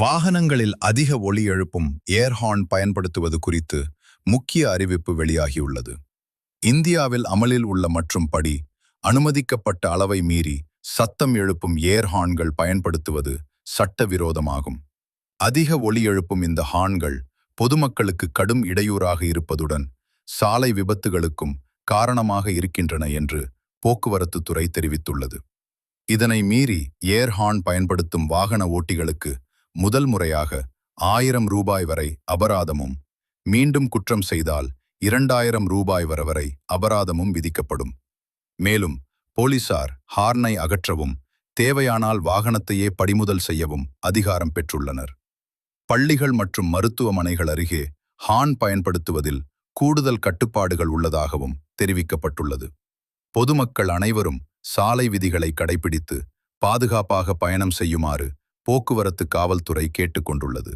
வாகனங்களில் அதிக ஒலி எழுப்பும் ஏர் ஹார்ன் பயன்படுத்துவது குறித்து முக்கிய அறிவிப்பு வெளியாகியுள்ளது. இந்தியாவில் அமலில் உள்ள மற்றும் படி அனுமதிக்கப்பட்ட அளவை மீறி சத்தம் எழுப்பும் ஏர் ஹார்ன்கள் பயன்படுத்துவது சட்டவிரோதமாகும். அதிக ஒலி எழுப்பும் இந்த ஹார்ன்கள் பொதுமக்களுக்கு கடும் இடையூறாக இருப்பதுடன் சாலை விபத்துகளுக்கும் காரணமாக இருக்கின்றன என்று போக்குவரத்து துறை தெரிவித்துள்ளது. இதனை மீறி ஏர் ஹார்ன் பயன்படுத்தும் வாகன ஓட்டிகளுக்கு முதல் முறையாக ரூபாய் 1000 வரை அபராதமும், மீண்டும் குற்றம் செய்தால் ரூபாய் 2000 வரை அபராதமும் விதிக்கப்படும். மேலும் போலீசார் ஹார்னை அகற்றவும், தேவையானால் வாகனத்தையே பறிமுதல் செய்யவும் அதிகாரம் பெற்றுள்ளனர். பள்ளிகள் மற்றும் மருத்துவமனைகள் அருகே ஹார்ன் பயன்படுத்துவதில் கூடுதல் கட்டுப்பாடுகள் உள்ளதாகவும் தெரிவிக்கப்பட்டுள்ளது. பொதுமக்கள் அனைவரும் சாலை விதிகளை கடைபிடித்து பாதுகாப்பாக பயணம் செய்யுமாறு போக்குவரத்து காவல்துறை கேட்டுக்கொண்டுள்ளது.